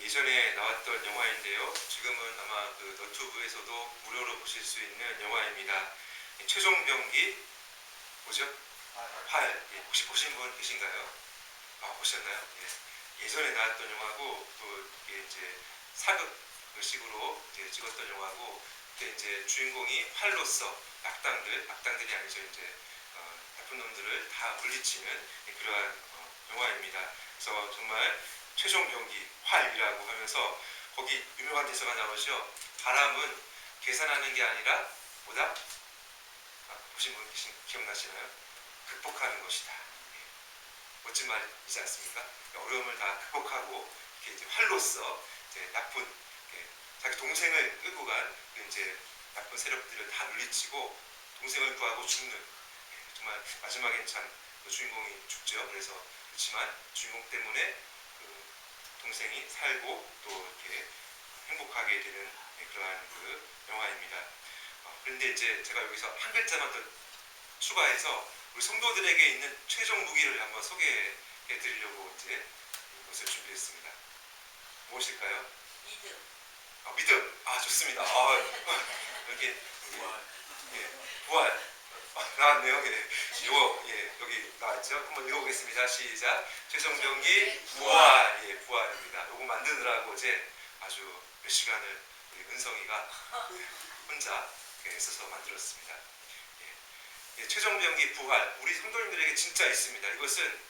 예전에 나왔던 영화인데요. 지금은 아마 그 너튜브에서도 무료로 보실 수 있는 영화입니다. 최종병기 뭐죠? 활. 예, 혹시 보신 분 계신가요? 아, 보셨나요? 예. 예전에 나왔던 영화고 또 이게 이제 사극 그 식으로 이제 찍었던 영화고 그때 이제 주인공이 활로서 악당들이 아니죠. 이제 나쁜 놈들을 다 물리치는 그러한 영화입니다. 그래서 정말 최종 병기 활이라고 하면서 거기 유명한 대사가 나오죠. 바람은 계산하는 게 아니라 뭐다? 보신 분 기억나시나요? 극복하는 것이다. 멋진 말이지 않습니까? 어려움을 다 극복하고 이렇게 이제 활로서 이제 나쁜 자기 동생을 끌고 간 이제 나쁜 세력들을 다 물리치고 동생을 구하고 죽는 정말 마지막엔 참 그 주인공이 죽죠. 그래서 그렇지만 주인공 때문에 그 동생이 살고 또 이렇게 행복하게 되는 그러한 그 영화입니다. 그런데 이제 제가 여기서 한 글자만 더 추가해서 우리 성도들에게 있는 최종 무기를 한번 소개해 드리려고 이제 이것을 준비했습니다. 무엇일까요? 믿음. 믿음. 좋습니다. 이렇게 부활. 나왔네요. 예. 여기 나왔죠. 한번 읽어보겠습니다. 시작. 최종병기 부활. 예, 부활입니다. 요거 만드느라고 이제 아주 몇 시간을 우리 은성이가 혼자 애써서 만들었습니다. 예, 최종병기 부활. 우리 성도님들에게 진짜 있습니다. 이것은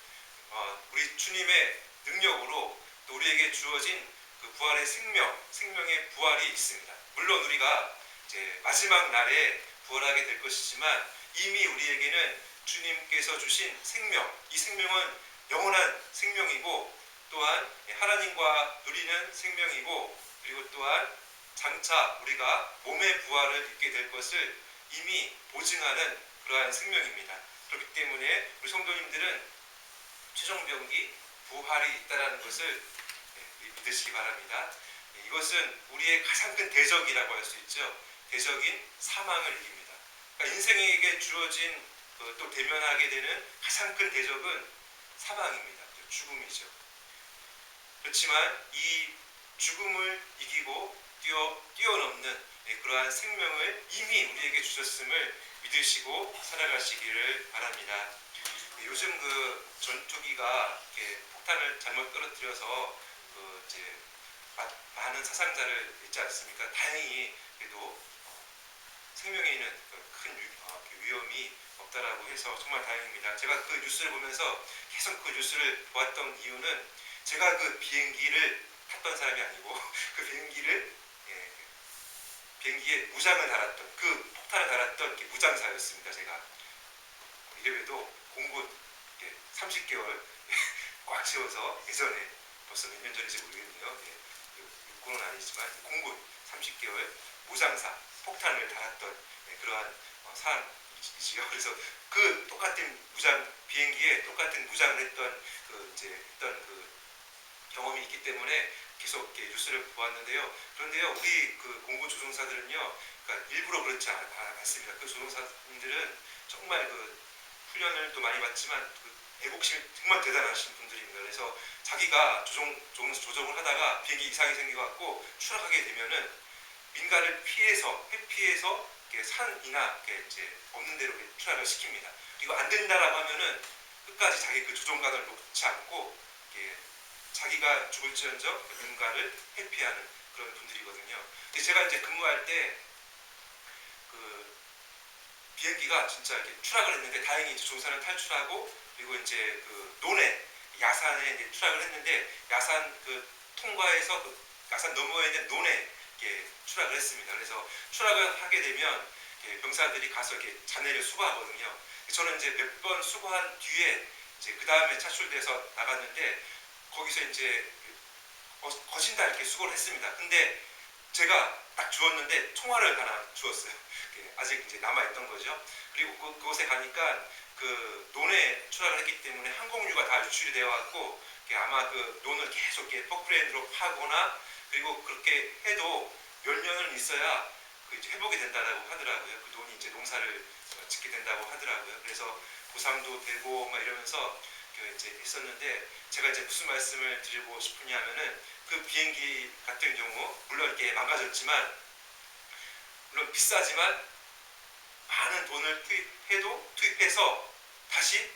우리 주님의 능력으로 또 우리에게 주어진 그 부활의 생명의 부활이 있습니다. 물론 우리가 이제 마지막 날에 부활하게 될 것이지만 이미 우리에게는 주님께서 주신 생명, 이 생명은 영원한 생명이고 또한 하나님과 누리는 생명이고 그리고 또한 장차 우리가 몸의 부활을 입게 될 것을 이미 보증하는 그러한 생명입니다. 그렇기 때문에 우리 성도님들은 최종병기 부활이 있다는 것을 믿으시기 바랍니다. 이것은 우리의 가장 큰 대적이라고 할 수 있죠. 대적인 사망을 이깁니다. 그러니까 인생에게 주어진 또 대면하게 되는 가장 큰 대적은 사망입니다. 죽음이죠. 그렇지만 이 죽음을 이기고 뛰어넘는 그러한 생명을 이미 우리에게 주셨음을 믿으시고 살아가시기를 바랍니다. 요즘 그 전투기가 이렇게 폭탄을 잘못 떨어뜨려서 이제 많은 사상자를 잊지 않습니까? 다행히 그래도 생명에는 큰 위험이 없다라고 해서 정말 다행입니다. 제가 그 뉴스를 보면서 계속 그 뉴스를 보았던 이유는 제가 그 비행기를 탔던 사람이 아니고 그 비행기에 무장을 달았던 그 폭탄을 달았던 무장사였습니다. 제가 이래봬도 공군 30개월 꽉 채워서 예전에 벌써 몇 년 전인지 모르겠네요. 육군은 아니지만 공군 30개월 무장사 폭탄을 달았던 그러한 사람이지요. 그래서 그 똑같은 비행기에 똑같은 무장을 했던 그 경험이 있기 때문에 계속 뉴스를 보았는데요. 그런데요, 우리 그 공군 조종사들은요, 그러니까 일부러 그렇지 않습니다. 그 조종사님들은 정말 그 훈련을 또 많이 받지만 그 애국심이 정말 대단하신 분들입니다. 그래서 자기가 조종을 하다가 비행기 이상이 생겨갖고 추락하게 되면은 민가를 회피해서 산이나 이제 없는 데로 추락을 시킵니다. 이거 안 된다라고 하면은 끝까지 자기 그 조종관을 놓지 않고 자기가 죽을지언정 그 민가를 회피하는 그런 분들이거든요. 제가 이제 근무할 때 그 비행기가 진짜 이렇게 추락을 했는데 다행히 조종사는 탈출하고 그리고 이제 그 야산에 이제 추락을 했는데 야산 그 통과해서 그 야산 너머에 있는 논에 추락을 했습니다. 그래서 추락을 하게 되면 병사들이 가서 이렇게 잔해를 수거하거든요. 저는 이제 몇 번 수거한 뒤에 이제 그 다음에 차출돼서 나갔는데 거기서 이제 거진다 이렇게 수거를 했습니다. 근데 제가 딱 주웠는데 총알을 하나 주웠어요. 아직 이제 남아있던 거죠. 그리고 그곳에 가니까 그 논에 추락을 했기 때문에 항공유가 다 유출이 되어 갖고 아마 그 논을 계속 포크레인으로 파거나 그리고 그렇게 해도 몇 년은 있어야 이제 회복이 된다고 하더라고요. 그 논이 이제 농사를 짓게 된다고 하더라고요. 그래서 보상도 되고 막 이러면서 이제 했었는데 제가 이제 무슨 말씀을 드리고 싶으냐면은 그 비행기 같은 경우 물론 이렇게 망가졌지만 물론 비싸지만 많은 돈을 투입해서 다시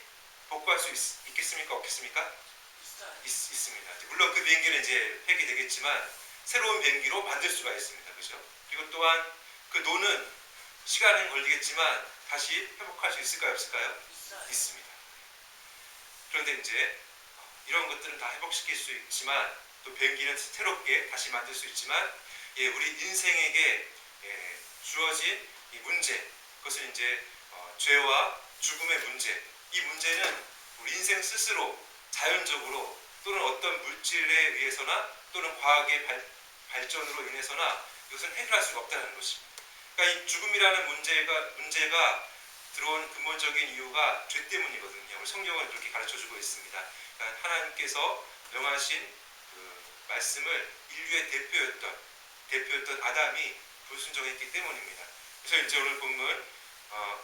복구할 수 있겠습니까? 없겠습니까? 있습니다. 물론 그 비행기는 이제 폐기되겠지만 새로운 비행기로 만들 수가 있습니다. 그죠? 그리고 또한 그 노는 시간은 걸리겠지만 다시 회복할 수 있을까요? 없을까요? 있습니다. 그런데 이제 이런 것들은 다 회복시킬 수 있지만 또 비행기는 새롭게 다시 만들 수 있지만 우리 인생에게 주어진 이 문제, 그것은 이제 죄와 죽음의 문제. 이 문제는 우리 인생 스스로 자연적으로 또는 어떤 물질에 의해서나 또는 과학의 발전으로 인해서나 이것은 해결할 수가 없다는 것입니다. 그러니까 이 죽음이라는 문제가 들어온 근본적인 이유가 죄 때문이거든요. 우리 성경은 그렇게 가르쳐주고 있습니다. 그러니까 하나님께서 명하신 그 말씀을 인류의 대표였던 아담이 불순종했기 때문입니다. 그래서 이제 오늘 본문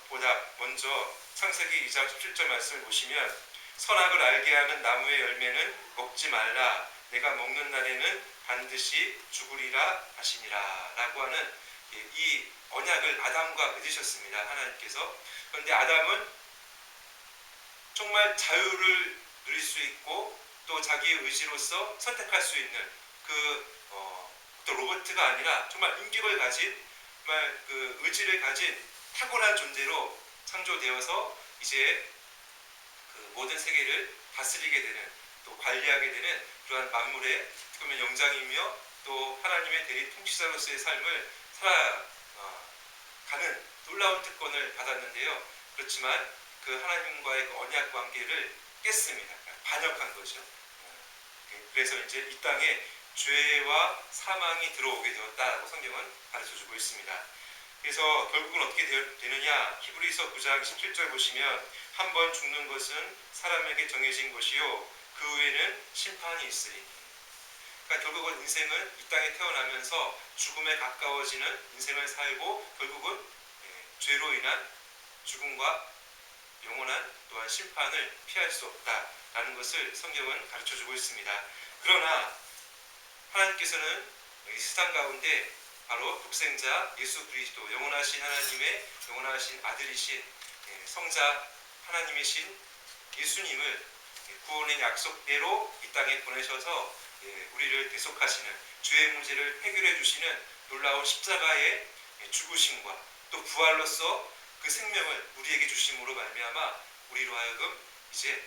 보다 먼저 창세기 2장 17절 말씀을 보시면 선악을 알게 하는 나무의 열매는 먹지 말라. 내가 먹는 날에는 반드시 죽으리라 하시니라 라고 하는 이 언약을 아담과 맺으셨습니다. 하나님께서. 그런데 아담은 정말 자유를 누릴 수 있고 또 자기의 의지로서 선택할 수 있는 그 어떤 로봇가 아니라 정말 인격을 가진 정말 그 의지를 가진 탁월한 존재로 창조되어서 이제 그 모든 세계를 다스리게 되는 또 관리하게 되는 그러한 만물의 그러면 영장이며 또 하나님의 대리 통치자로서의 삶을 살아가는 놀라운 특권을 받았는데요. 그렇지만 그 하나님과의 그 언약 관계를 깼습니다. 반역한 거죠. 그래서 이제 이 땅에 죄와 사망이 들어오게 되었다라고 성경은 가르쳐주고 있습니다. 그래서 결국은 어떻게 되느냐? 히브리서 9장 17절 보시면 한 번 죽는 것은 사람에게 정해진 것이요 그 후에는 심판이 있으리니. 그러니까 결국은 인생은 이 땅에 태어나면서 죽음에 가까워지는 인생을 살고 결국은 죄로 인한 죽음과 영원한 또한 심판을 피할 수 없다라는 것을 성경은 가르쳐주고 있습니다. 그러나 하나님께서는 이 세상 가운데 바로 독생자 예수 그리스도 영원하신 하나님의 영원하신 아들이신 성자 하나님이신 예수님을 구원의 약속대로 이 땅에 보내셔서 우리를 대속하시는 죄의 문제를 해결해 주시는 놀라운 십자가의 죽으심과 또 부활로서 그 생명을 우리에게 주심으로 말미암아 우리로 하여금 이제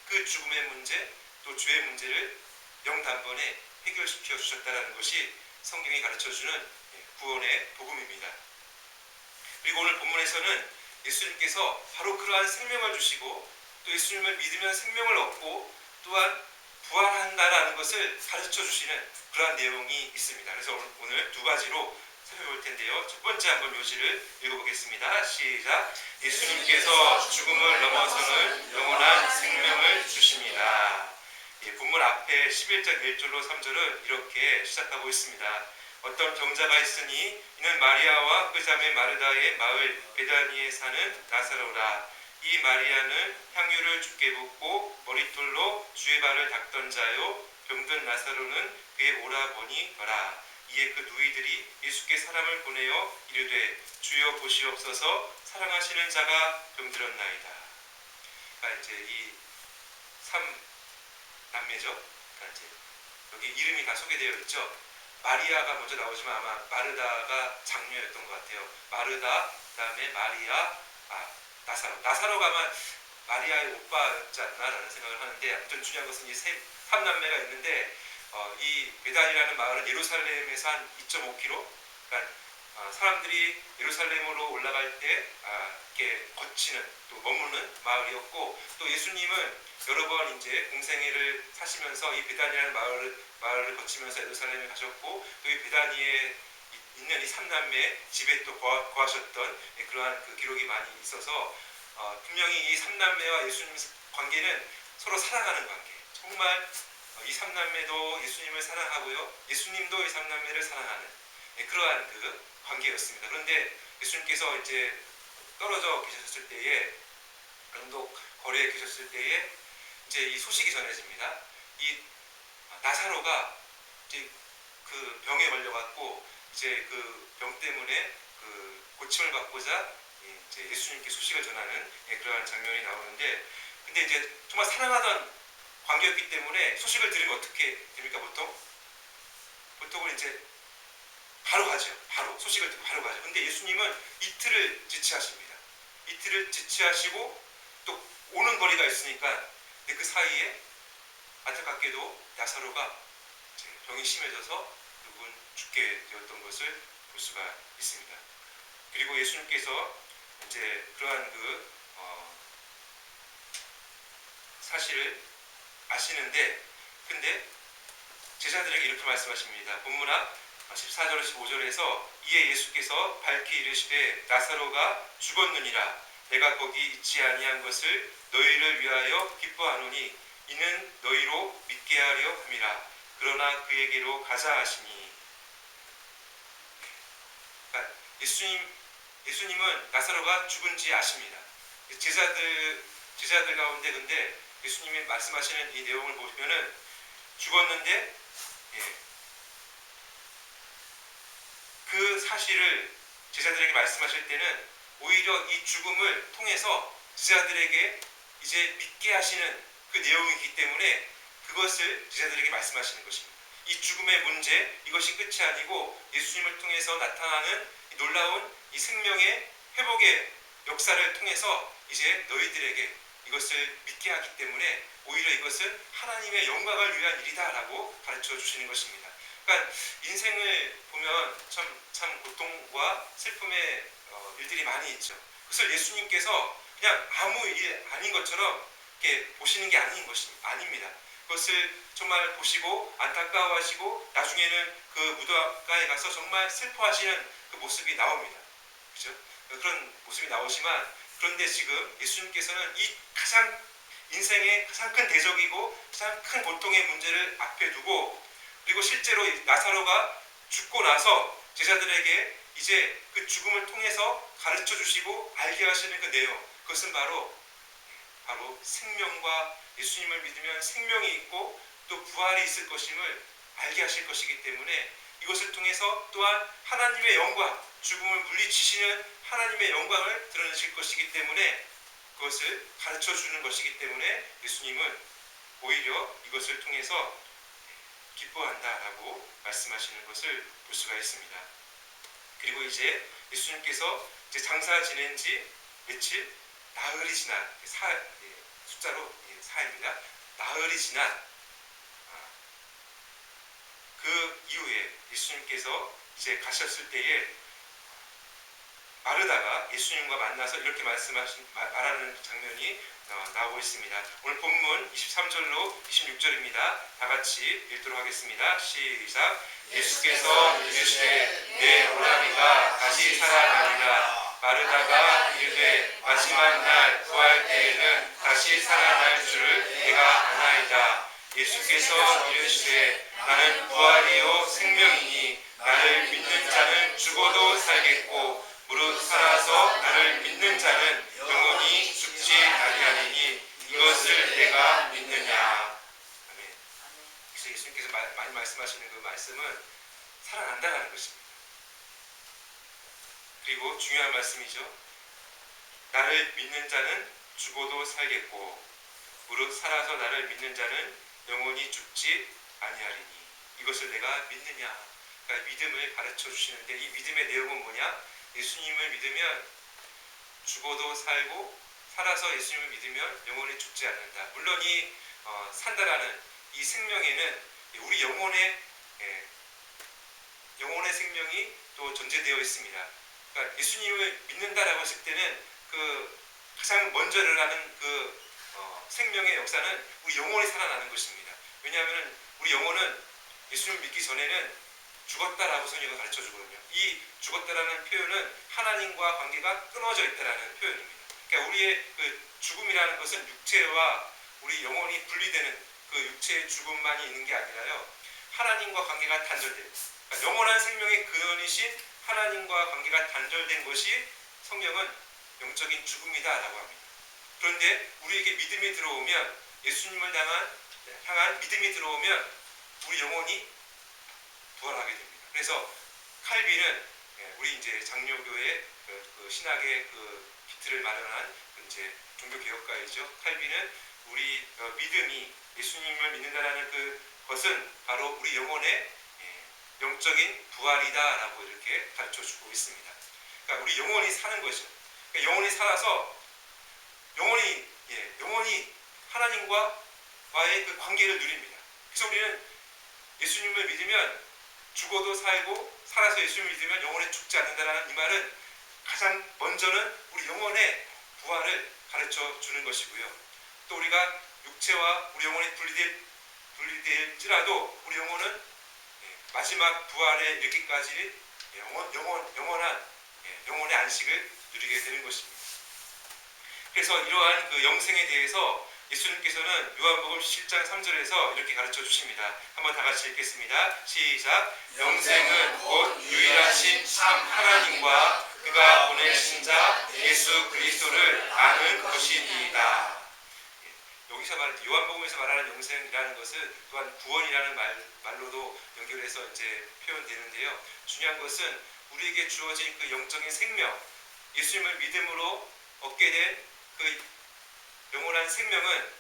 그 죽음의 문제 또 죄의 문제를 영단번에 해결시켜 주셨다는 것이 성경이 가르쳐주는 구원의 복음입니다. 그리고 오늘 본문에서는 예수님께서 바로 그러한 생명을 주시고 또 예수님을 믿으면 생명을 얻고 또한 부활한다라는 것을 가르쳐 주시는 그러한 내용이 있습니다. 그래서 오늘 두 가지로 살펴볼 텐데요. 첫 번째 한번 요지를 읽어보겠습니다. 시작. 예수님께서 죽음을 넘어서는 영원한 생명을 주십니다. 본문 앞에 11절 1절로 3절은 이렇게 시작하고 있습니다. 어떤 병자가 있으니 이는 마리아와 그 자매 마르다의 마을 베다니에 사는 나사로라. 이 마리아는 향유를 주께 붓고 머릿돌로 주의 발을 닦던 자요 병든 나사로는 그의 오라버니더라. 이에 그 누이들이 예수께 사람을 보내어 이르되 주여 보시옵소서 사랑하시는 자가 병들었나이다. 그러니까 이제 이 3남매죠. 그러니까 이제 여기 이름이 다 소개되어 있죠. 마리아가 먼저 나오지만 아마 마르다가 장녀였던 것 같아요. 마르다, 그다음에 마리아, 나사로가 아마 마리아의 오빠였지 않나라는 생각을 하는데 아무튼 중요한 것은 이 3남매가 있는데 이 베단이라는 마을은 예루살렘에서 한 2.5km 그러니까 사람들이 예루살렘으로 올라갈 때 이렇게 거치는 또 머무는 마을이었고 또 예수님은 여러 번 이제 공생애를 사시면서 이 베단이라는 마을을 거치면서 예루살렘에 가셨고 또 이 베다니에 있는 이 3남매 집에 또 거하셨던 그러한 그 기록이 많이 있어서 분명히 이 3남매와 예수님 관계는 서로 사랑하는 관계. 정말 이 3남매도 예수님을 사랑하고요. 예수님도 이 3남매를 사랑하는 그러한 그 관계였습니다. 그런데 예수님께서 이제 떨어져 계셨을 때에 영독 거리에 계셨을 때에 이제 이 소식이 전해집니다. 이 나사로가 이제 그 병에 걸려갖고 이제 그 병 때문에 그 고침을 받고자 이제 예수님께 소식을 전하는 그러한 장면이 나오는데, 근데 이제 정말 사랑하던 관계였기 때문에 소식을 들으면 어떻게 됩니까? 보통은 이제 바로 가죠. 바로 소식을 듣고 바로 가죠. 근데 예수님은 이틀을 지체하십니다. 이틀을 지체하시고 또 오는 거리가 있으니까, 근데 그 사이에 안타깝게도 나사로가 이제 병이 심해져서 결국은 죽게 되었던 것을 볼 수가 있습니다. 그리고 예수님께서 이제 그러한 사실을 아시는데, 근데 제자들에게 이렇게 말씀하십니다. 본문학 14절 15절에서 이에 예수께서 밝히 이르시되 나사로가 죽었느니라. 내가 거기 있지 아니한 것을 너희를 위하여 기뻐하노니 이는 너희로 믿게 하려 함이라. 그러나 그에게로 가자 하시니. 그러니까 예수님은 나사로가 죽은지 아십니다. 제자들 가운데 근데 예수님이 말씀하시는 이 내용을 보시면은 죽었는데 그 사실을 제자들에게 말씀하실 때는 오히려 이 죽음을 통해서 제자들에게 이제 믿게 하시는 그 내용이기 때문에 그것을 제자들에게 말씀하시는 것입니다. 이 죽음의 문제, 이것이 끝이 아니고 예수님을 통해서 나타나는 이 놀라운 이 생명의 회복의 역사를 통해서 이제 너희들에게 이것을 믿게 하기 때문에 오히려 이것은 하나님의 영광을 위한 일이다라고 가르쳐 주시는 것입니다. 그러니까 인생을 보면 참 고통과 슬픔의 일들이 많이 있죠. 그것을 예수님께서 그냥 아무 일 아닌 것처럼 이렇게 보시는 게 아닙니다. 그것을 정말 보시고 안타까워하시고 나중에는 그 무덤가에 가서 정말 슬퍼하시는 그 모습이 나옵니다. 그렇죠? 그런 모습이 나오지만, 그런데 지금 예수님께서는 이 인생의 가장 큰 대적이고 가장 큰 고통의 문제를 앞에 두고, 그리고 실제로 나사로가 죽고 나서 제자들에게 이제 그 죽음을 통해서 가르쳐 주시고 알게 하시는 그 내용, 그것은 바로 생명과 예수님을 믿으면 생명이 있고 또 부활이 있을 것임을 알게 하실 것이기 때문에 이것을 통해서 또한 하나님의 영광, 죽음을 물리치시는 하나님의 영광을 드러내실 것이기 때문에 그것을 가르쳐 주는 것이기 때문에 예수님은 오히려 이것을 통해서 기뻐한다라고 말씀하시는 것을 볼 수가 있습니다. 그리고 이제 예수님께서 이제 장사 지낸 지 며칠, 나흘이 지난 숫자로 4입니다. 나흘이 지난 그 이후에 예수님께서 이제 가셨을 때에 마르다가 예수님과 만나서 이렇게 말하는 장면이 나오고 있습니다. 오늘 본문 23절로 26절입니다. 다 같이 읽도록 하겠습니다. 시작. 예수께서 이르시되 내 오라비가 다시 살아나리라. 마르다가 이르되 마지막 날 구할 때에는 다시 살아날 줄을 내가 아나이다. 예수께서 이르시되 나는 부활이요 생명이니 나를 믿는 자는 죽어도 살겠고 무릇 살아서 나를 믿는 자는 영원히 죽지 아니하리니 이것을 내가 믿느냐. 아멘. 그래서 예수님께서 많이 말씀하시는 그 말씀은 살아난다는 것입니다. 그리고 중요한 말씀이죠. 나를 믿는 자는 죽어도 살겠고 무릇 살아서 나를 믿는 자는 영원히 죽지 아니하리니 이것을 내가 믿느냐. 그러니까 믿음을 가르쳐 주시는데 이 믿음의 내용은 뭐냐? 예수님을 믿으면 죽어도 살고 살아서 예수님을 믿으면 영원히 죽지 않는다. 물론 이 산다라는 이 생명에는 우리 영혼의 생명이 또 존재되어 있습니다. 그러니까 예수님을 믿는다라고 했을 때는 그 가장 먼저 일어나는 그 생명의 역사는 우리 영혼이 살아나는 것입니다. 왜냐하면 우리 영혼은 예수님을 믿기 전에는 죽었다라고 성경을 가르쳐 주거든요. 이 죽었다라는 표현은 하나님과 관계가 끊어져 있다라는 표현입니다. 그러니까 우리의 그 죽음이라는 것은 육체와 우리 영혼이 분리되는 그 육체의 죽음만이 있는 게 아니라요. 하나님과 관계가 단절돼요. 그러니까 영원한 생명의 근원이신 하나님과 관계가 단절된 것이 성경은 영적인 죽음이다라고 합니다. 그런데 우리에게 믿음이 들어오면 예수님을 향한 믿음이 들어오면 우리 영혼이 부활하게 됩니다. 그래서 칼빈은 우리 이제 장로교의 그 신학의 그 기틀을 마련한 그 이제 종교 개혁가이죠. 칼빈은 우리 믿음이 예수님을 믿는다라는 그것은 바로 우리 영혼의 영적인 부활이다라고 이렇게 가르쳐주고 있습니다. 그러니까 우리 영혼이 사는 거죠. 그러니까 영혼이 살아서 영혼이 하나님과의 그 관계를 누립니다. 그래서 우리는 예수님을 믿으면 죽어도 살고 살아서 예수님을 믿으면 영혼에 죽지 않는다라는 이 말은 가장 먼저는 우리 영혼의 부활을 가르쳐 주는 것이고요. 또 우리가 육체와 우리 영혼이 분리될지라도 우리 영혼은 마지막 부활에 이르기까지 영원한 영혼의 안식을 누리게 되는 것입니다. 그래서 이러한 그 영생에 대해서 예수님께서는 요한복음 17장 3절에서 이렇게 가르쳐 주십니다. 한번 다 같이 읽겠습니다. 시작. 영생은 곧 유일하신 참 하나님과 그가 보내신 자 예수 그리스도를 아는 것이니이다. 여기서 말하는 요한복음에서 말하는 영생이라는 것은 또한 구원이라는 말로도 연결해서 이제 표현되는데요. 중요한 것은 우리에게 주어진 그 영적인 생명, 예수님을 믿음으로 얻게 된 그 영원한 생명은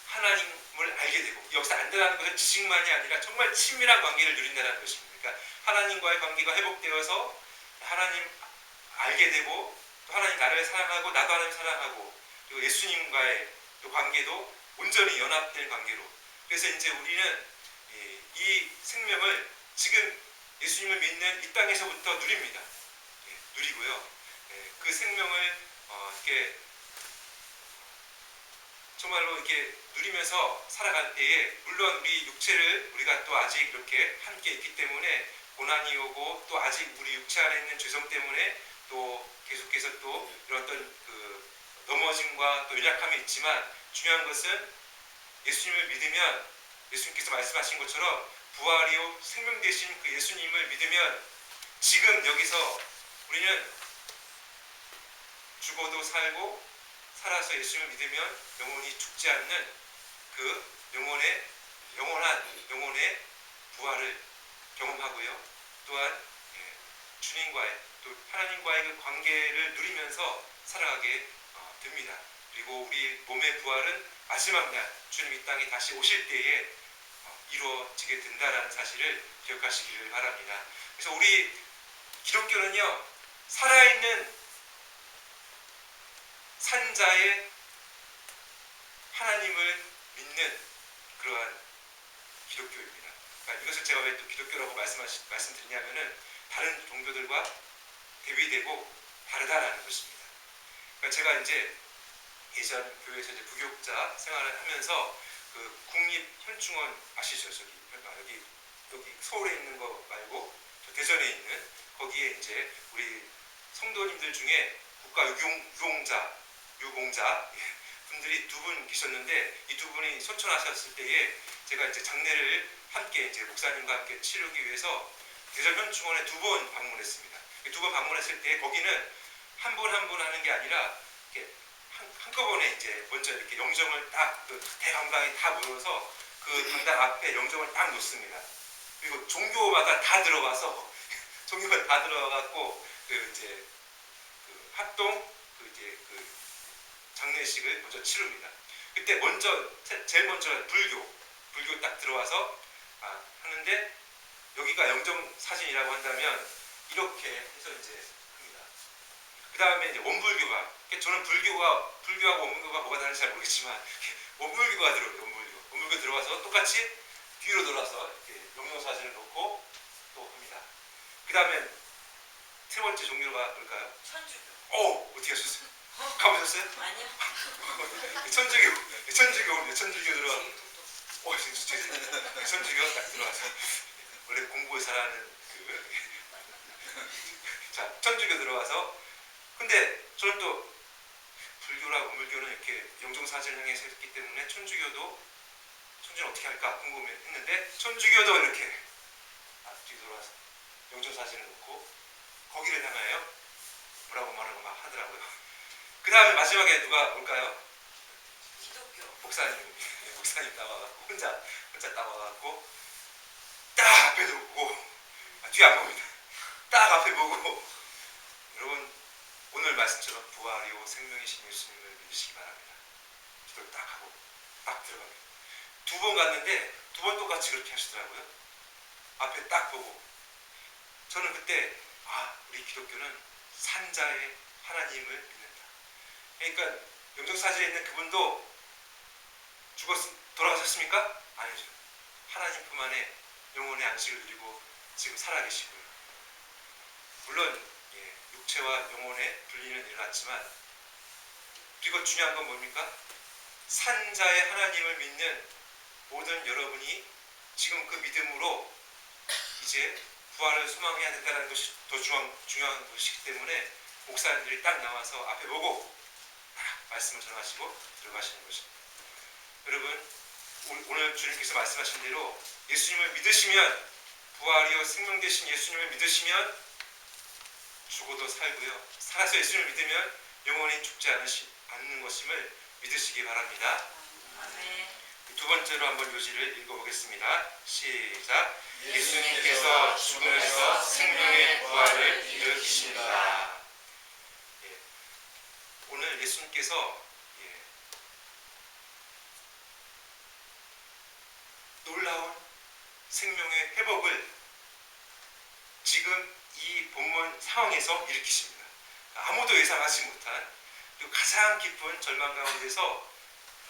하나님을 알게 되고, 여기서 안다라는 것은 지식만이 아니라 정말 친밀한 관계를 누린다는 것입니다. 그러니까 하나님과의 관계가 회복되어서 하나님 알게 되고, 또 하나님 나를 사랑하고 나도 하나님 사랑하고, 그리고 예수님과의 또 관계도 온전히 연합된 관계로. 그래서 이제 우리는 이 생명을 지금 예수님을 믿는 이 땅에서부터 누립니다. 누리고요. 그 생명을 이렇게 정말로 이렇게 누리면서 살아갈 때에, 물론 우리 육체를 우리가 또 아직 이렇게 함께 있기 때문에 고난이 오고, 또 아직 우리 육체 안에 있는 죄성 때문에 또 계속해서 또 이런 어떤 그 넘어짐과 또 연약함이 있지만, 중요한 것은 예수님을 믿으면, 예수님께서 말씀하신 것처럼 부활이요 생명 되신 그 예수님을 믿으면 지금 여기서 우리는 죽어도 살고 살아서 예수님을 믿으면 영혼이 죽지 않는 그 영원한 영혼의 부활을 경험하고요. 또한 주님과의 또 하나님과의 그 관계를 누리면서 살아가게 됩니다. 그리고 우리 몸의 부활은 마지막 날 주님 이 땅에 다시 오실 때에 이루어지게 된다라는 사실을 기억하시기를 바랍니다. 그래서 우리 기독교는요, 살아있는 산자의 하나님을 믿는 그러한 기독교입니다. 그러니까 이것을 제가 왜 또 기독교라고 말씀드리냐면은 다른 종교들과 대비되고 다르다라는 것입니다. 그러니까 제가 이제 예전 교회에서 이제 부교육자 생활을 하면서 그 국립현충원 아시죠? 여기 서울에 있는 거 말고 저 대전에 있는 거기에 이제 우리 성도님들 중에 국가 유공자 분들이 두 분 계셨는데, 이 두 분이 소천하셨을 때에 제가 이제 장례를 함께 이제 목사님과 함께 치르기 위해서 대전 현충원에 두 번 방문했습니다. 두 번 방문했을 때 거기는 한 분 한 분 하는 게 아니라 이렇게 한꺼번에 이제 먼저 이렇게 영정을 딱 그 대강당이 다 모여서 그 강당 앞에 영정을 딱 놓습니다. 그리고 종교가 다 들어가갖고 그 이제 그 합동 그 장례식을 먼저 치릅니다. 그때 제일 먼저 불교 딱 들어와서 하는데, 여기가 영정 사진이라고 한다면 이렇게 해서 이제 합니다. 그 다음에 이제 원불교가, 저는 불교하고 원불교가 뭐가 다른지 잘 모르겠지만 원불교가 들어오요. 원불교 들어와서 똑같이 뒤로 돌아서 이렇게 영정 사진을 놓고 또 합니다. 그 다음에 세 번째 종교가 뭘까요? 천주교. 어떻게 하셨어요? 가보셨어요? 아니요. 천주교 들어와. 천주교 딱 들어와서 원래 공부를 잘하는 자, 천주교 들어와서, 근데 저는 또 불교랑 원불교는 이렇게 영정사진을 향해서 했기 때문에 천주교는 어떻게 할까 궁금했는데, 천주교도 이렇게 뒤 돌아서 영정사진을 놓고 거기를 향하여 뭐라고 말하고 막 하더라고요. 그 다음에 마지막에 누가 올까요? 기독교. 목사님 나와갖고 혼자 나와갖고 딱 딱 앞에도 보고, 뒤에 안 봅니다. 딱 앞에 보고, 여러분 오늘 말씀처럼 부활이요 생명이신 예수님을 믿으시기 바랍니다. 기도를 딱 하고 딱 들어갑니다. 2번 갔는데 2번 똑같이 그렇게 하시더라고요. 앞에 딱 보고. 저는 그때 우리 기독교는 산자의 하나님을 믿는다. 그러니까 영정사지에 있는 그분도 돌아가셨습니까? 아니죠. 하나님 품 안에 영혼의 안식을 누리고 지금 살아계시고요. 물론 육체와 영혼의 분리는 일어났지만, 그리고 중요한 건 뭡니까? 산자의 하나님을 믿는 모든 여러분이 지금 그 믿음으로 이제 부활을 소망해야 된다는 것이 더 중요한 것이기 때문에 목사님들이 딱 나와서 앞에 보고 딱 말씀을 전하시고 들어가시는 것입니다. 여러분, 오늘 주님께서 말씀하신 대로 예수님을 믿으시면, 부활이요 생명 되신 예수님을 믿으시면 죽어도 살고요, 살아서 예수님을 믿으면 영원히 죽지 않는 것임을 믿으시기 바랍니다. 아멘. 2번째로 한번 요지를 읽어보겠습니다. 시작. 예수님께서 죽음에서 생명의 부활을 일으키십니다. 오늘 예수님께서 놀라운 생명의 회복을 지금 이 본문 상황에서 일으키십니다. 아무도 예상하지 못한, 그리고 가장 깊은 절망 가운데서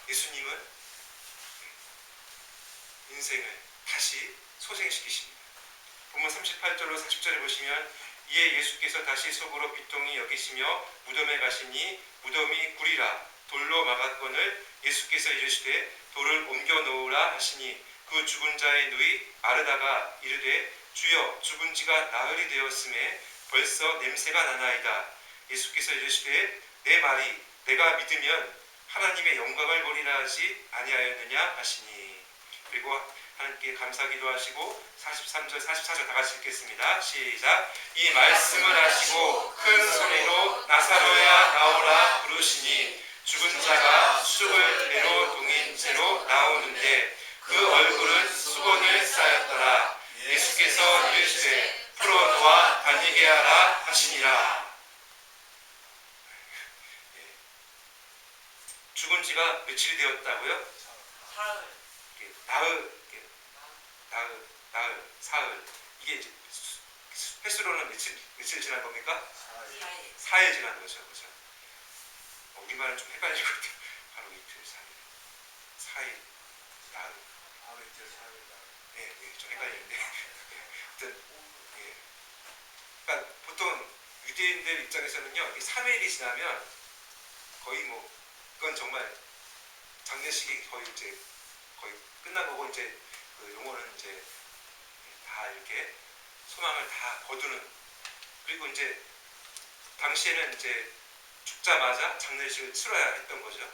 예수님은 인생을 다시 소생시키십니다. 본문 38절로 40절에 보시면, 이에 예수께서 다시 속으로 비통히 여기시며 무덤에 가시니 무덤이 구리라 돌로 막았거늘 예수께서 이르시되 돌을 옮겨 놓으라 하시니 그 죽은 자의 누이 마르다가 이르되 주여 죽은 지가 나흘이 되었음에 벌써 냄새가 나나이다. 예수께서 이르시되 내 말이 내가 믿으면 하나님의 영광을 보리라 하지 아니하였느냐 하시니. 그리고 하나님께 감사기도 하시고 43절 44절 다 같이 읽겠습니다. 시작. 이 말씀을 하시고 큰 소리로 나사로야 나오라 부르시니 죽은 자가 수족을 배로 동인 채로 나오는데 그 얼굴은 수건을 쌓였더라. 예수께서 이르시되 풀어놓아 다니게 하라 하시니라. 죽은 지가 며칠이 되었다고요? 사흘. 이게 이제 횟수로는 며칠 지난 겁니까? 4일 지난 거죠. 그죠? 우리말은 좀 헷갈릴 것 같아요. 하루 이틀, 4일. 4일, 나흘. 하루 이틀, 4일, 나흘. 좀 헷갈리는데. 아무튼, 그러니까 보통 유대인들 입장에서는요, 3일이 지나면 거의 그건 정말 장례식이 거의 끝난 거고, 이제 그 용어는 이제 다 이렇게 소망을 다 거두는. 그리고 이제 당시에는 이제 죽자마자 장례식을 치러야 했던 거죠.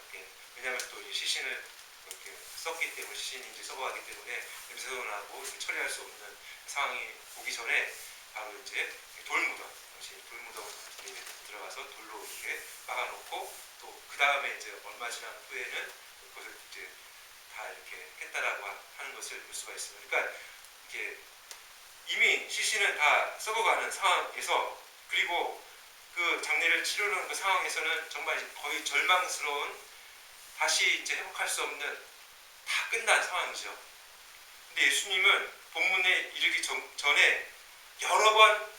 왜냐하면 또 이 시신을 이렇게 썼기 때문에, 시신이 이제 썩어가기 때문에 냄새도 나고 이렇게 처리할 수 없는 상황이 오기 전에 바로 이제 돌무덤, 당시 돌무덤에 들어가서 돌로 이렇게 막아놓고, 또 그 다음에 이제 얼마 지난 후에는 그것을 이제 다 이렇게 했다라고 하는 것을 볼 수가 있습니다. 그러니까 이게 이미 시신은 다 썩어가는 상황에서, 그리고 그 장례를 치르는 그 상황에서는 정말 거의 절망스러운, 다시 이제 회복할 수 없는, 다 끝난 상황이죠. 근데 예수님은 본문에 이르기 전에 여러 번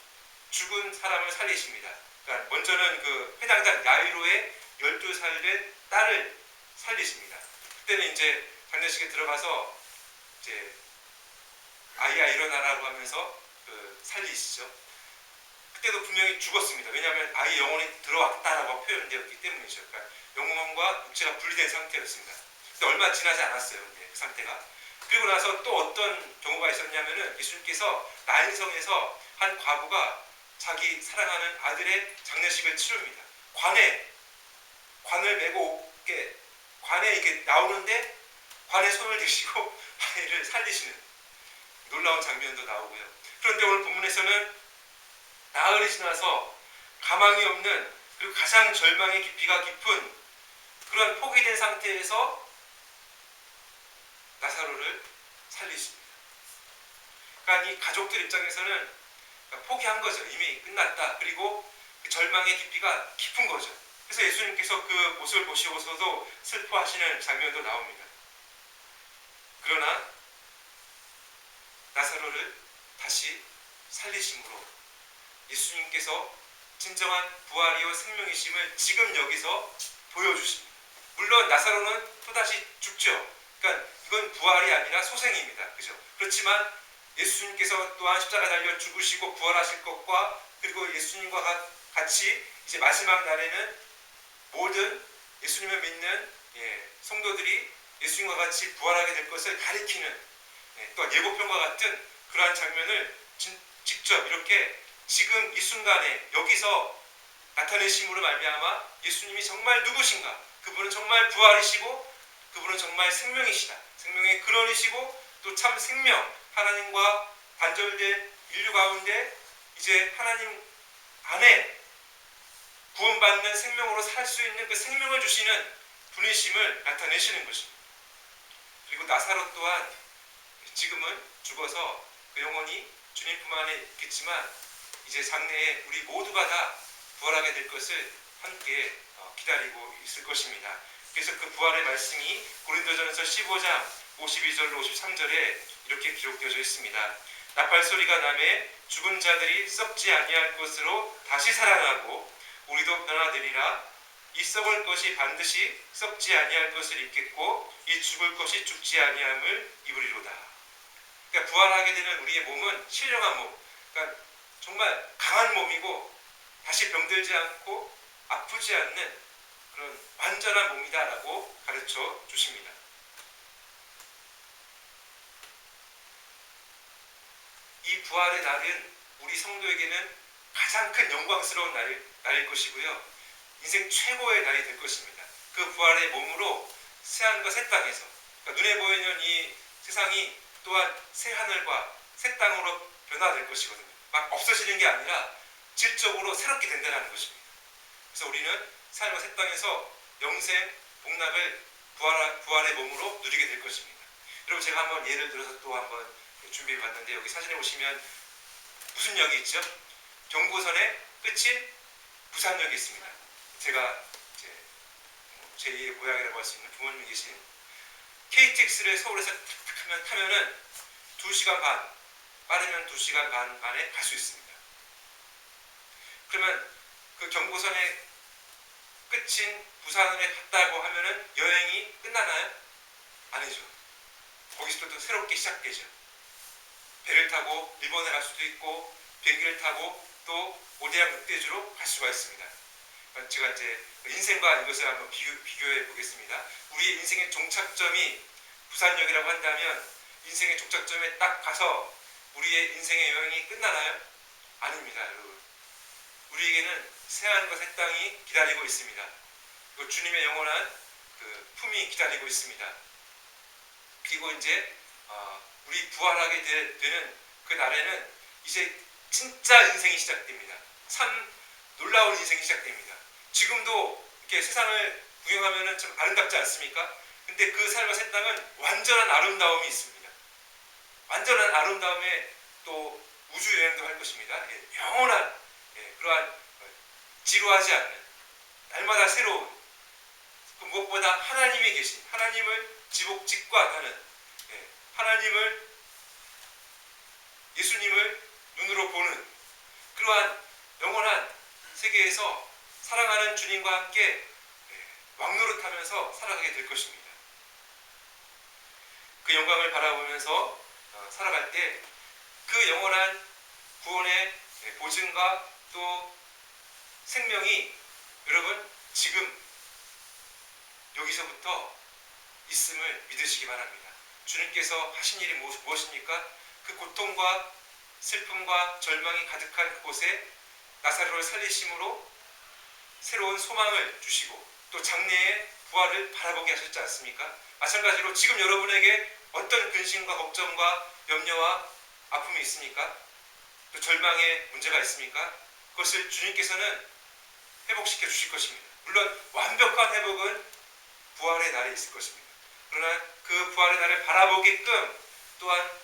죽은 사람을 살리십니다. 그러니까 먼저는 그 회당장 야이로의 12살 된 딸을 살리십니다. 그때는 이제 장례식에 들어가서 이제 아이야 일어나라고 하면서 살리시죠. 그때도 분명히 죽었습니다. 왜냐하면 아이 영혼이 들어왔다라고 표현되었기 때문이죠. 그러니까 영혼과 육체가 분리된 상태였습니다. 근데 얼마 지나지 않았어요. 근데 그 상태가. 그리고 나서 또 어떤 경우가 있었냐면은, 예수님께서 나인성에서 한 과부가 자기 사랑하는 아들의 장례식을 치릅니다. 관을 메고 관에 이렇게 나오는데 관에 손을 대시고 아이를 살리시는 놀라운 장면도 나오고요. 그런데 오늘 본문에서는 나흘이 지나서 가망이 없는, 그리고 가장 절망의 깊이가 깊은 그런 포기된 상태에서 나사로를 살리십니다. 약간 이 가족들 입장에서는 포기한 거죠. 이미 끝났다. 그리고 그 절망의 깊이가 깊은 거죠. 그래서 예수님께서 그 모습을 보시고서도 슬퍼하시는 장면도 나옵니다. 그러나 나사로를 다시 살리심으로 예수님께서 진정한 부활이요 생명이심을 지금 여기서 보여주십니다. 물론 나사로는 또다시 죽죠. 그러니까 이건 부활이 아니라 소생입니다. 그죠? 그렇지만 예수님께서 또한 십자가 달려 죽으시고 부활하실 것과 그리고 예수님과 같이 이제 마지막 날에는 모든 예수님을 믿는 성도들이 예수님과 같이 부활하게 될 것을 가리키는 또 예고편과 같은 그러한 장면을 직접 이렇게 지금 이 순간에 여기서 나타내심으로 말미암아 예수님이 정말 누구신가? 그분은 정말 부활이시고 그분은 정말 생명이시다. 생명의 근원이시고 또 참 생명, 하나님과 단절된 인류 가운데 이제 하나님 안에 구원받는 생명으로 살 수 있는 그 생명을 주시는 분이심을 나타내시는 것입니다. 그리고 나사로 또한 지금은 죽어서 그 영혼이 주님 품 안에 있겠지만 이제 장래에 우리 모두가 다 부활하게 될 것을 함께 기다리고 있을 것입니다. 그래서 그 부활의 말씀이 고린도전서 15장 52절로 53절에 이렇게 기록되어져 있습니다. 나팔 소리가 나매 죽은 자들이 썩지 아니할 것으로 다시 살아나고 우리도 변화되리라. 이 썩을 것이 반드시 썩지 아니할 것을 입겠고 이 죽을 것이 죽지 아니함을 입으리로다. 그러니까 부활하게 되는 우리의 몸은 신령한 몸, 그러니까 정말 강한 몸이고 다시 병들지 않고 아프지 않는 그런 완전한 몸이다라고 가르쳐 주십니다. 이 부활의 날은 우리 성도에게는 가장 큰 영광스러운 날일 것이고요. 인생 최고의 날이 될 것입니다. 그 부활의 몸으로 새하늘과 새 땅에서 그러니까 눈에 보이는 이 세상이 또한 새 하늘과 새 땅으로 변화될 것이거든요. 막 없어지는 게 아니라 질적으로 새롭게 된다는 것입니다. 그래서 우리는 새 하늘과 새 땅에서 영생 복락을 부활의 몸으로 누리게 될 것입니다. 여러분 제가 한번 예를 들어서 또 한번 준비해 봤는데 여기 사진에 보시면 무슨 역이 있죠? 경부선의 끝인 부산역이 있습니다. 제가 제2의 고향이라고 할 수 있는 부모님이 계신 KTX를 서울에서 타면은 2시간 반, 빠르면 2시간 반 안에 갈 수 있습니다. 그러면 그 경부선의 끝인 부산에 갔다고 하면은 여행이 끝나나요? 아니죠. 거기서 또 새롭게 시작되죠. 배를 타고 일본에 갈 수도 있고 비행기를 타고 또 오대양 흑돼지로 갈 수가 있습니다. 제가 이제 인생과 이것을 한번 비교해 보겠습니다. 우리의 인생의 종착점이 부산역이라고 한다면 인생의 종착점에 딱 가서 우리의 인생의 여행이 끝나나요? 아닙니다, 여러분. 우리에게는 새하늘과 새 땅이 기다리고 있습니다. 그리고 주님의 영원한 그 품이 기다리고 있습니다. 그리고 이제 우리 부활하게 되는 그 날에는 이제 진짜 인생이 시작됩니다. 참 놀라운 인생이 시작됩니다. 지금도 이렇게 세상을 구경하면 참 아름답지 않습니까? 근데 그 삶과 새 땅은 완전한 아름다움이 있습니다. 완전한 아름다움에 또 우주 여행도 할 것입니다. 영원한 그러한 지루하지 않는 날마다 새로운 그 무엇보다 하나님이 계신 하나님을 직관하는 하나님을 예수님을 눈으로 보는 그러한 영원한 세계에서 사랑하는 주님과 함께 왕노릇하면서 살아가게 될 것입니다. 그 영광을 바라보면서 살아갈 때 그 영원한 구원의 보증과 또 생명이 여러분 지금 여기서부터 있음을 믿으시기 바랍니다. 주님께서 하신 일이 무엇입니까? 그 고통과 슬픔과 절망이 가득한 그곳에 나사로를 살리심으로 새로운 소망을 주시고 또 장래의 부활을 바라보게 하셨지 않습니까? 마찬가지로 지금 여러분에게 어떤 근심과 걱정과 염려와 아픔이 있습니까? 또 절망의 문제가 있습니까? 그것을 주님께서는 회복시켜 주실 것입니다. 물론 완벽한 회복은 부활의 날에 있을 것입니다. 그러나 그 부활의 날을 바라보게끔 또한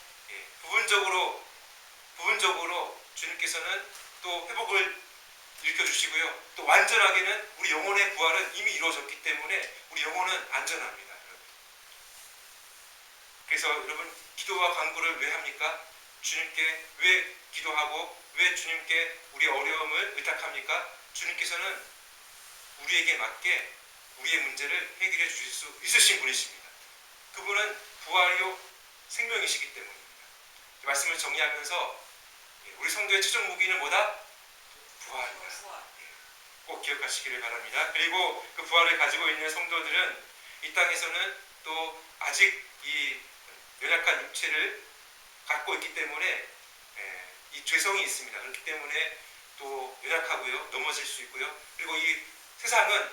부분적으로 부분적으로 주님께서는 또 회복을 일으켜주시고요. 또 완전하게는 우리 영혼의 부활은 이미 이루어졌기 때문에 우리 영혼은 안전합니다. 여러분. 그래서 여러분 기도와 간구를 왜 합니까? 주님께 왜 기도하고 왜 주님께 우리 어려움을 의탁합니까? 주님께서는 우리에게 맞게 우리의 문제를 해결해 주실 수 있으신 분이십니다. 그분은 부활이요 생명이시기 때문입니다. 말씀을 정리하면서 우리 성도의 최종 무기는 뭐다? 부활이다. 꼭 기억하시기를 바랍니다. 그리고 그 부활을 가지고 있는 성도들은 이 땅에서는 또 아직 이 연약한 육체를 갖고 있기 때문에 이 죄성이 있습니다. 그렇기 때문에 또 연약하고요. 넘어질 수 있고요. 그리고 이 세상은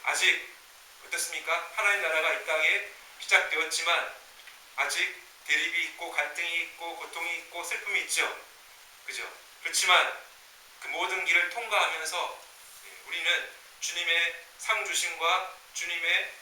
아직 어떻습니까? 하나님 나라가 이 땅에 시작되었지만 아직 대립이 있고 갈등이 있고 고통이 있고 슬픔이 있죠. 그죠? 그렇지만 그 모든 길을 통과하면서 우리는 주님의 상주심과 주님의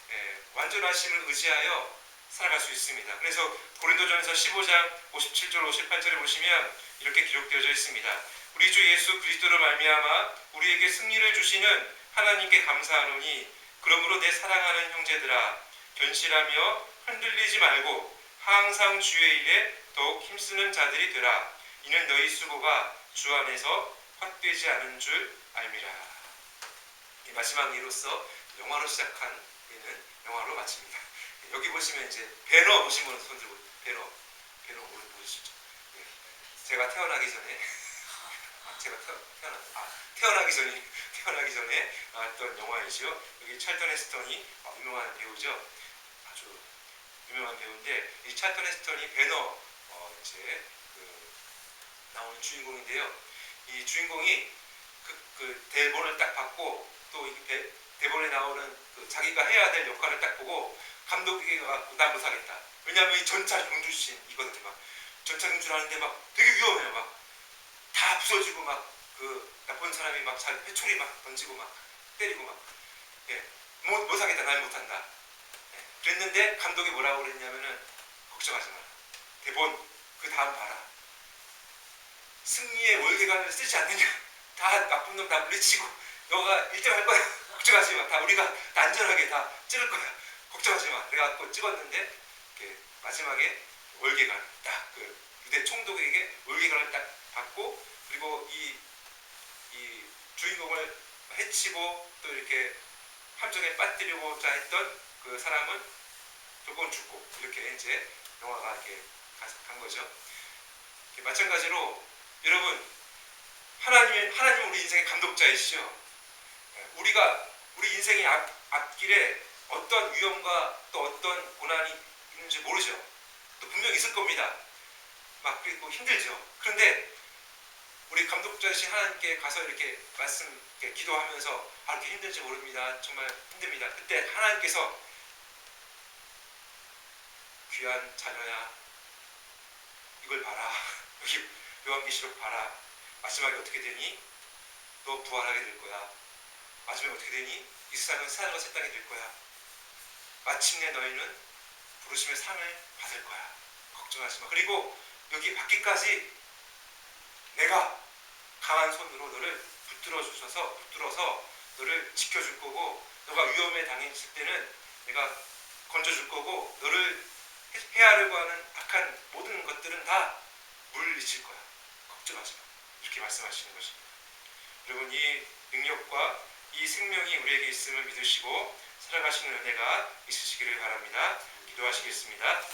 완전하심을 의지하여 살아갈 수 있습니다. 그래서 고린도전서 15장 57절 58절에 보시면 이렇게 기록되어져 있습니다. 우리 주 예수 그리스도로 말미암아 우리에게 승리를 주시는 하나님께 감사하노니 그러므로 내 사랑하는 형제들아 견실하며 흔들리지 말고 항상 주의 일에 더욱 힘쓰는 자들이 되라. 이는 너희 수고가 주 안에서 헛되지 않은 줄 알미라. 이 마지막 예로서 영화로 시작한 예는 영화로 마칩니다. 여기 보시면 이제 배너 보신 분은 손 들고 배너 보시죠. 제가 태어나기 전에 태어나기 전에 나왔던 영화이죠. 여기 찰턴 헤스턴이 유명한 배우죠. 아주 유명한 배우인데 이 찰턴 헤스턴이 배너 이제 나오는 주인공인데요. 이 주인공이 그 대본을 딱 받고 또 이 대본에 나오는 자기가 해야 될 역할을 딱 보고 감독에게 나 못하겠다. 왜냐하면 이 전차 경주신이거든요. 막 전차 경주하는데 막 되게 위험해요. 막 다 부서지고 막 그 나쁜 사람이 막 잘 회초리 막 던지고 막 때리고 막 못하겠다. 난 못한다. 그랬는데 감독이 뭐라고 그랬냐면은 걱정하지 마라. 대본 그 다음 봐라. 승리의 월계관을 쓰지 않느냐. 다 나쁜 놈 다 물리치고 너가 1등 할 거야. 걱정하지 마. 다 우리가 다 안전하게 다 찍을 거야. 걱정하지 마. 그래갖고 찍었는데 마지막에 월계관 딱 그 유대 총독에게 월계관을 딱 받고 그리고 이 주인공을 해치고 또 이렇게 함정에 빠뜨리고자 했던 그 사람은 결국은 죽고 이렇게 이제 영화가 이렇게 간 거죠. 마찬가지로 여러분 하나님은 우리 인생의 감독자이시죠. 우리 인생의 앞길에 어떤 위험과 또 어떤 고난이 있는지 모르죠. 또 분명히 있을 겁니다. 막 그리고 힘들죠. 그런데 우리 감독자이신 하나님께 가서 이렇게 이렇게 기도하면서 이렇게 힘든지 모릅니다. 정말 힘듭니다. 그때 하나님께서 귀한 자녀야 이걸 봐라. 여기 요한계시록 봐라. 마지막에 어떻게 되니? 너 부활하게 될 거야. 마지막에 어떻게 되니? 이 세상은 사람과 새 땅이 될 거야. 마침내 너희는 부르심의 상을 받을 거야. 걱정하지 마. 그리고 여기 받기까지 내가 강한 손으로 너를 붙들어서 너를 지켜줄 거고 너가 위험에 당했을 때는 내가 건져줄 거고 너를 해하려고 하는 악한 모든 것들은 다 물리칠 거야. 걱정하지 마. 이렇게 말씀하시는 것입니다. 여러분 이 능력과 이 생명이 우리에게 있음을 믿으시고 살아가시는 은혜가 있으시기를 바랍니다. 기도하시겠습니다.